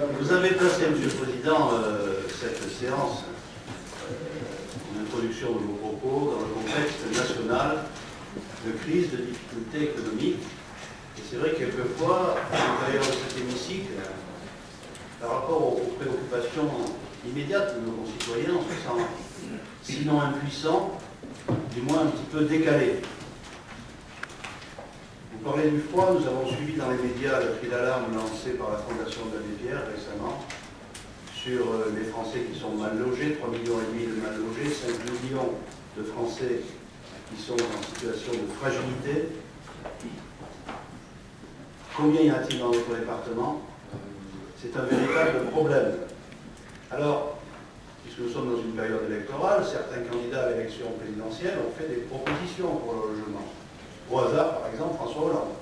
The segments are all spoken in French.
Vous avez placé, Monsieur le Président, cette séance en introduction de vos propos dans le contexte national de crise, de difficultés économiques. Et c'est vrai que quelquefois, à l'intérieur de cet hémicycle, par rapport aux préoccupations immédiates de nos concitoyens, on se sent sinon impuissant, du moins un petit peu décalé. Vous parlez du froid, nous avons suivi dans les médias le cri d'alarme lancé par la Fondation de l'Abbé Pierre récemment sur les Français qui sont mal logés, 3,5 millions de mal logés, 5 millions de Français qui sont en situation de fragilité. Combien y a-t-il dans notre département? C'est un véritable problème. Alors, puisque nous sommes dans une période électorale, certains candidats à l'élection présidentielle ont fait des propositions pour le logement. Au hasard, par exemple, François Hollande.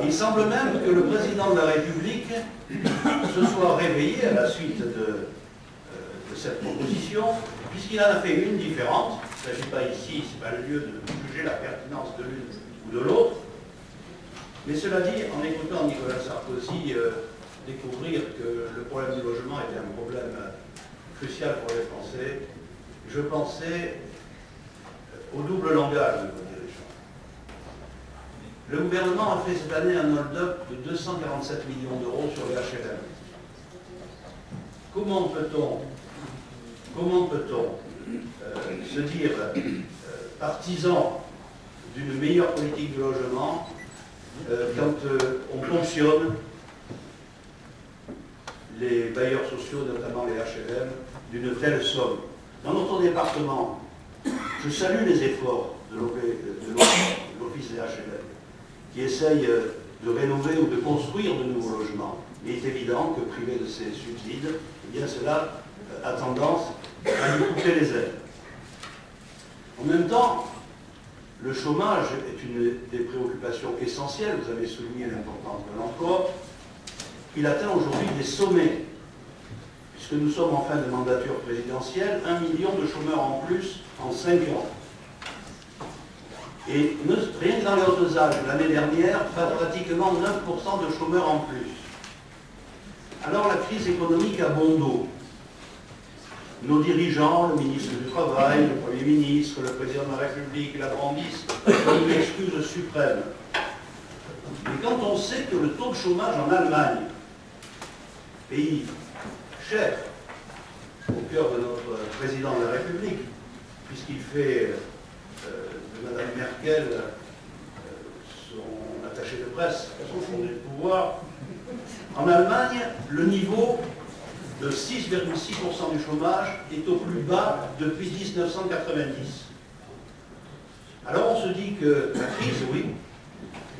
Il semble même que le président de la République se soit réveillé à la suite de cette proposition, puisqu'il en a fait une différente. Il ne s'agit pas ici, ce n'est pas le lieu de juger la pertinence de l'une ou de l'autre. Mais cela dit, en écoutant Nicolas Sarkozy découvrir que le problème du logement était un problème crucial pour les Français, je pensais au double langage de nos dirigeants. Le gouvernement a fait cette année un hold-up de 247 millions d'euros sur les HLM. Comment peut-on se dire partisan d'une meilleure politique de logement quand on ponctionne les bailleurs sociaux, notamment les HLM, d'une telle somme? Dans notre département, je salue les efforts de l'Office des HLM, qui essaye de rénover ou de construire de nouveaux logements. Il est évident que privé de ces subsides, eh bien cela a tendance à lui couper les ailes. En même temps, le chômage est une des préoccupations essentielles. Vous avez souligné l'importance de l'emploi. Il atteint aujourd'hui des sommets, puisque nous sommes en fin de mandature présidentielle, 1 million de chômeurs en plus en 5 ans. Et rien que dans les Hautes-Alpes, l'année dernière, pratiquement 9% de chômeurs en plus. Alors la crise économique a bon dos. Nos dirigeants, le ministre du Travail, le Premier ministre, le Président de la République, la brandissent comme une excuse suprême. Mais quand on sait que le taux de chômage en Allemagne, pays cher au cœur de notre Président de la République, puisqu'il fait de Mme Merkel son attaché de presse, son fondé de pouvoir, en Allemagne, le niveau de 6,6% du chômage est au plus bas depuis 1990. Alors on se dit que la crise, oui,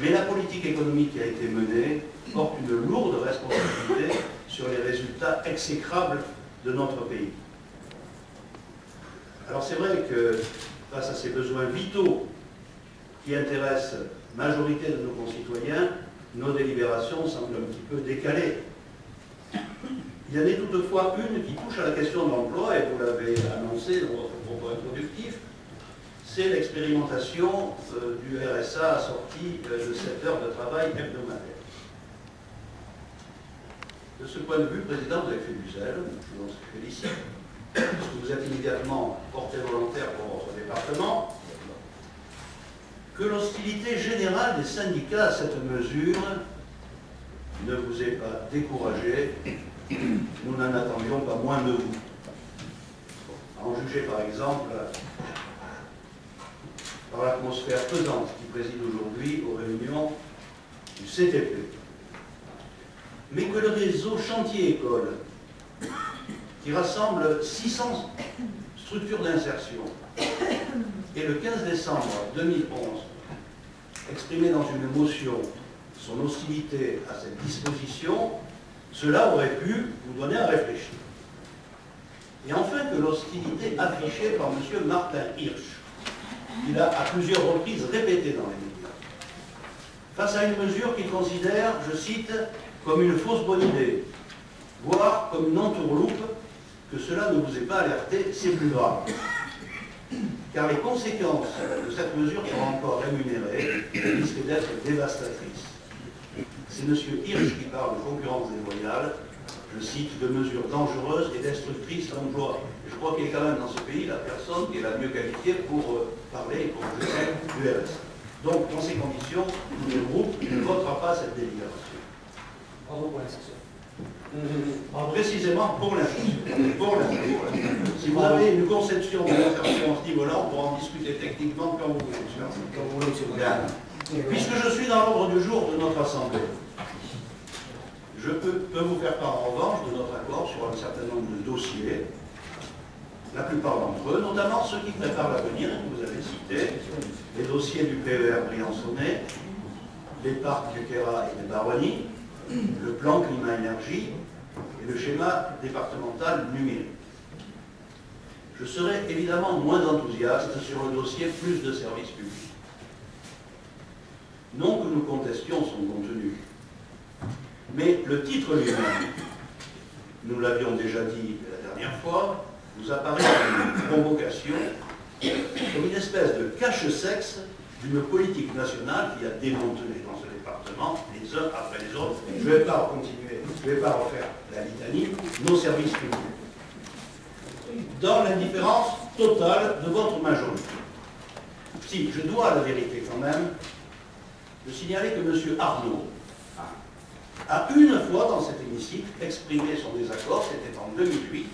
mais la politique économique qui a été menée porte une lourde responsabilité sur les résultats exécrables de notre pays. Alors c'est vrai que face à ces besoins vitaux qui intéressent la majorité de nos concitoyens, nos délibérations semblent un petit peu décalées. Il y en a toutefois une qui touche à la question de l'emploi, et vous l'avez annoncé dans votre propos introductif, c'est l'expérimentation du RSA assorti de 7 heures de travail hebdomadaire. De ce point de vue, Président, vous avez fait du zèle, je vous en félicite, parce que vous êtes immédiatement porté volontaire pour votre département. Que l'hostilité générale des syndicats à cette mesure ne vous ait pas découragé, nous n'en attendions pas moins de vous. À en juger par exemple par l'atmosphère pesante qui préside aujourd'hui aux réunions du CTP. Mais que le réseau Chantier-École, qui rassemble 600 structures d'insertion, et le 15 décembre 2011, exprimait dans une motion son hostilité à cette disposition, cela aurait pu vous donner à réfléchir. Et enfin que l'hostilité affichée par M. Martin Hirsch, qu'il a à plusieurs reprises répétée dans les médias, face à une mesure qu'il considère, je cite, comme une fausse bonne idée, voire comme une entourloupe, que cela ne vous ait pas alerté, c'est plus grave. Car les conséquences de cette mesure seront encore rémunérées et risquent d'être dévastatrices. c'est M. Hirsch qui parle de concurrence déloyale, je cite, de mesures dangereuses et destructrices d'emploi. Je crois qu'il y a quand même dans ce pays la personne qui est la mieux qualifiée pour parler et pour juger du RSA. Donc, dans ces conditions, le groupe ne votera pas cette délibération. Bravo pour l'inscription. Précisément pour l'inscription. Si vous avez une conception de l'insertion à ce niveau-là, on pourra en discuter techniquement quand vous voulez, monsieur. Bien. Puisque je suis dans l'ordre du jour de notre Assemblée, je peux vous faire part en revanche de notre accord sur un certain nombre de dossiers, la plupart d'entre eux, notamment ceux qui préparent l'avenir, que vous avez cités, les dossiers du PER Briançonnais, les parcs du Queyras et des Baronnies, le plan climat-énergie et le schéma départemental numérique. Je serai évidemment moins enthousiaste sur le dossier plus de services publics. Non que nous contestions son contenu, mais le titre lui-même, nous l'avions déjà dit la dernière fois, nous apparaît comme une convocation, comme une espèce de cache-sexe d'une politique nationale qui a démantelé dans ce département, les uns après les autres. Je ne vais pas continuer, je ne vais pas refaire la litanie, nos services publics. Dans l'indifférence totale de votre majorité. Si, je dois à la vérité quand même, de signaler que M. Arnaud a une fois dans cet hémicycle exprimé son désaccord, c'était en 2008,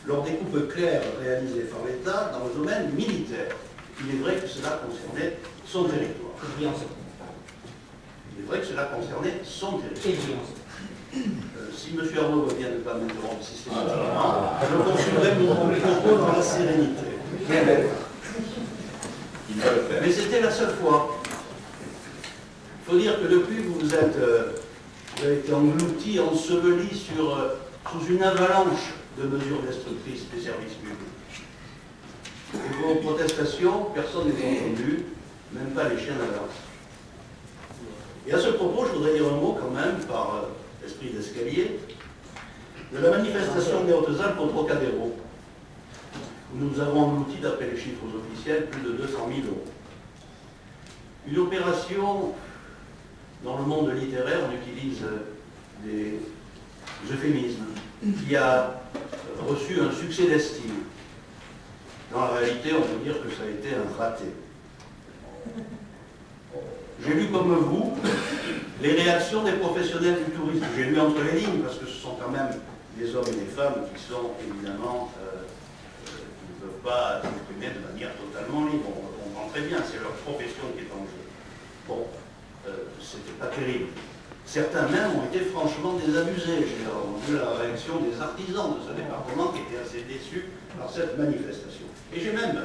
lors des coupes claires réalisées par l'État dans le domaine militaire. Il est vrai que cela concernait son territoire. Il est vrai que cela concernait son territoire. Si M. Arnaud veut bien ne pas m'interrompre systématiquement, je poursuivrai mon propos dans la sérénité. Mais c'était la seule fois. Il faut dire que depuis, vous avez été englouti, enseveli sous une avalanche de mesures destructrices des services publics. Et vos protestations, personne ne les a entendues, même pas les chiens d'avance. Et à ce propos, je voudrais dire un mot quand même, par esprit d'escalier, de la manifestation des Hautes-Alpes au Trocadéro, où nous avons englouti, d'après les chiffres officiels, plus de 200 000 €. Une opération, dans le monde littéraire, on utilise des euphémismes, qui a reçu un succès d'estime. Dans la réalité, on peut dire que ça a été un raté. J'ai lu comme vous les réactions des professionnels du tourisme. J'ai lu entre les lignes, parce que ce sont quand même des hommes et des femmes qui sont évidemment, qui ne peuvent pas s'exprimer de manière totalement libre. On comprend très bien, c'est leur profession qui est en jeu. Bon, c'était pas terrible. Certains même ont été franchement désabusés. J'ai vu la réaction des artisans de ce département qui étaient assez déçus par cette manifestation. Et j'ai même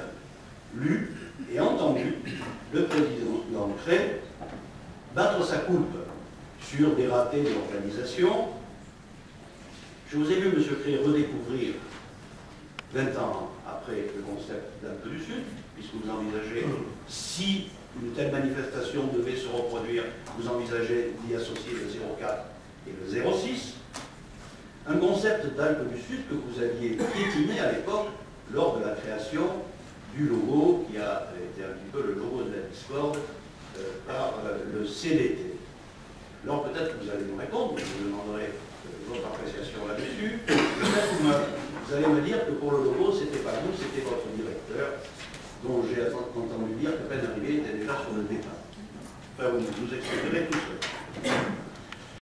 lu et entendu le président d'Ancré battre sa coupe sur des ratés de l'organisation. Je vous ai vu, M. Cré, redécouvrir 20 ans après le concept d'Alpes du Sud, puisque vous envisagez, si une telle manifestation devait se reproduire, vous envisagez d'y associer le 04 et le 06, un concept d'Alpes du Sud que vous aviez piétiné à l'époque lors de la création du logo, qui a été un petit peu le logo de la Discorde, par le CDT. Alors peut-être que vous allez me répondre, je vous demanderai votre appréciation là-dessus. Peut-être que vous allez me dire que pour le logo, c'était pas vous, c'était votre directeur, dont j'ai entendu dire que peine arrivée était déjà sur le départ. Enfin, vous nous expliquerez tout ça.